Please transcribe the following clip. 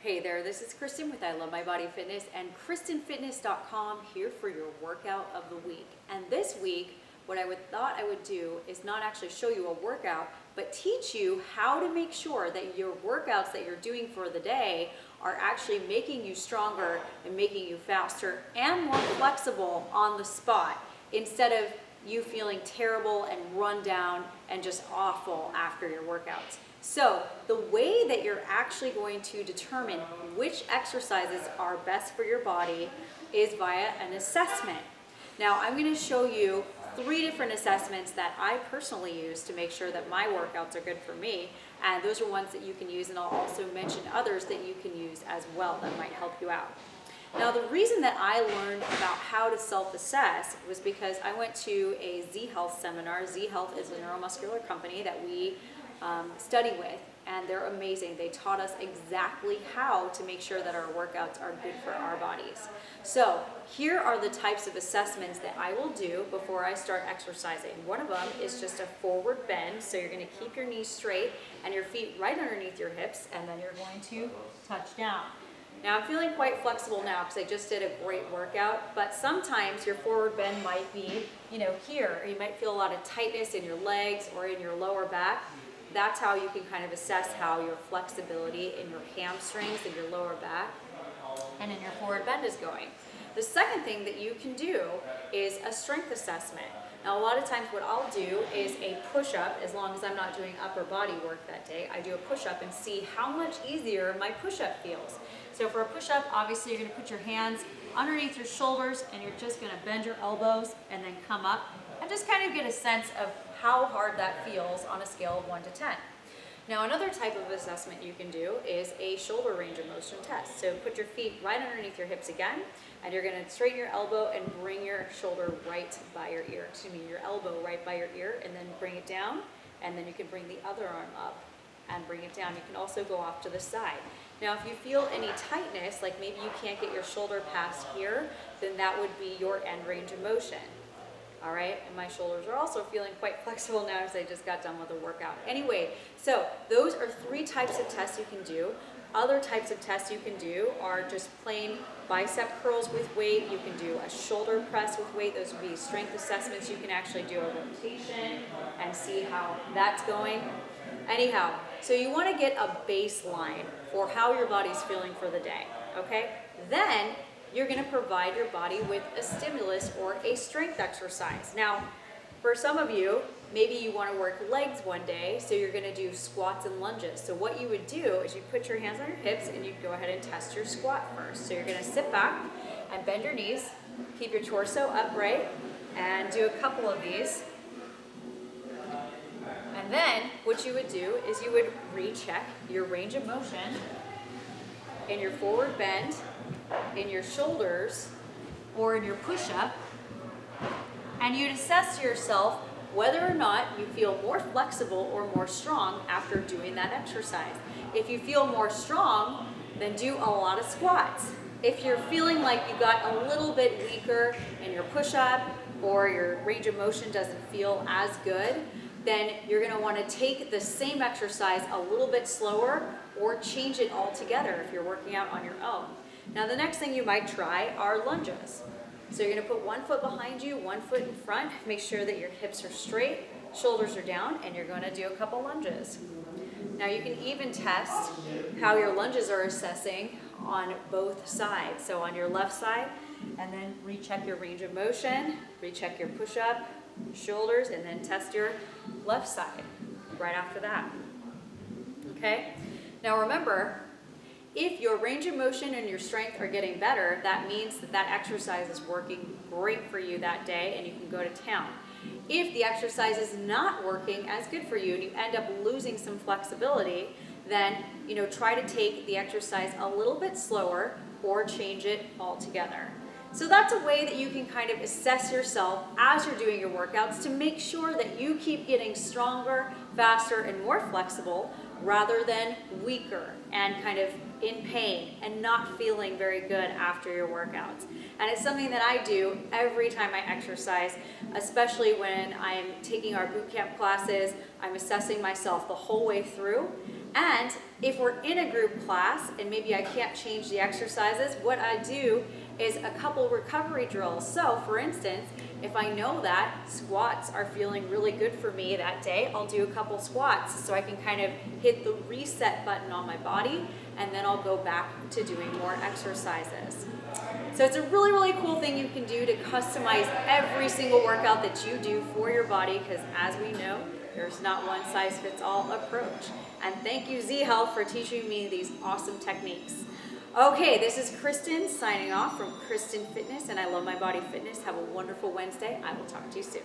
Hey there, this is Kristen with I Love My Body Fitness and KristenFitness.com here for your workout of the week. And this week, what I thought I would do is not actually show you a workout, but teach you how to make sure that your workouts that you're doing for the day are actually making you stronger and making you faster and more flexible on the spot, instead of you feeling terrible and run down and just awful after your workouts. So the way that you're actually going to determine which exercises are best for your body is via an assessment. Now I'm going to show you 3 different assessments that I personally use to make sure that my workouts are good for me, and those are ones that you can use, and I'll also mention others that you can use as well that might help you out. Now the reason that I learned about how to self-assess was because I went to a Z Health seminar. Z Health is a neuromuscular company that we study with, and they're amazing. They taught us exactly how to make sure that our workouts are good for our bodies. So here are the types of assessments that I will do before I start exercising. One of them is just a forward bend. So you're going to keep your knees straight and your feet right underneath your hips, and then you're going to touch down. Now I'm feeling quite flexible now because I just did a great workout, but sometimes your forward bend might be, here, or you might feel a lot of tightness in your legs or in your lower back. That's how you can kind of assess how your flexibility in your hamstrings and your lower back and in your forward bend is going. The second thing that you can do is a strength assessment. Now a lot of times what I'll do is a push-up. As long as I'm not doing upper body work that day, I do a push-up and see how much easier my push-up feels. So for a push-up, obviously you're going to put your hands underneath your shoulders and you're just going to bend your elbows and then come up and just kind of get a sense of how hard that feels on a scale of 1 to 10. Now another type of assessment you can do is a shoulder range of motion test. So put your feet right underneath your hips again, and you're going to straighten your elbow and bring your shoulder right by your ear. Your elbow right by your ear, and then bring it down, and then you can bring the other arm up and bring it down. You can also go off to the side. Now if you feel any tightness, like maybe you can't get your shoulder past here, then that would be your end range of motion. All right, and my shoulders are also feeling quite flexible now as I just got done with a workout. Anyway, so those are 3 types of tests you can do. Other types of tests you can do are just plain bicep curls with weight. You can do a shoulder press with weight. Those would be strength assessments. You can actually do a rotation and see how that's going. Anyhow, so you want to get a baseline for how your body's feeling for the day, okay? Then you're going to provide your body with a stimulus or a strength exercise. Now, for some of you, maybe you want to work legs one day, so you're going to do squats and lunges. So what you would do is you put your hands on your hips and you go ahead and test your squat first. So you're going to sit back and bend your knees, keep your torso upright, and do a couple of these. And then what you would do is you would recheck your range of motion in your forward bend, in your shoulders, or in your push-up, and you'd assess yourself whether or not you feel more flexible or more strong after doing that exercise. If you feel more strong, then do a lot of squats. If you're feeling like you got a little bit weaker in your push-up or your range of motion doesn't feel as good, then you're going to want to take the same exercise a little bit slower or change it altogether if you're working out on your own. Now the next thing you might try are lunges. So you're going to put 1 foot behind you, 1 foot in front. Make sure that your hips are straight, shoulders are down, and you're going to do a couple lunges. Now you can even test how your lunges are assessing on both sides. So on your left side, and then recheck your range of motion, recheck your push-up, shoulders, and then test your left side right after that. Okay? Now remember, if your range of motion and your strength are getting better, that means that that exercise is working great for you that day and you can go to town. If the exercise is not working as good for you and you end up losing some flexibility, then try to take the exercise a little bit slower or change it altogether. So that's a way that you can kind of assess yourself as you're doing your workouts to make sure that you keep getting stronger, faster, and more flexible rather than weaker and kind of in pain and not feeling very good after your workouts. And it's something that I do every time I exercise, especially when I'm taking our boot camp classes. I'm assessing myself the whole way through, And if we're in a group class and maybe I can't change the exercises, what I do is a couple recovery drills. So for instance, if I know that squats are feeling really good for me that day, I'll do a couple squats so I can kind of hit the reset button on my body, and then I'll go back to doing more exercises. So it's a really, really cool thing you can do to customize every single workout that you do for your body, because as we know, there's not one size fits all approach. And thank you, Z Health, for teaching me these awesome techniques. Okay, this is Kristen signing off from Kristen Fitness and I Love My Body Fitness. Have a wonderful Wednesday. I will talk to you soon.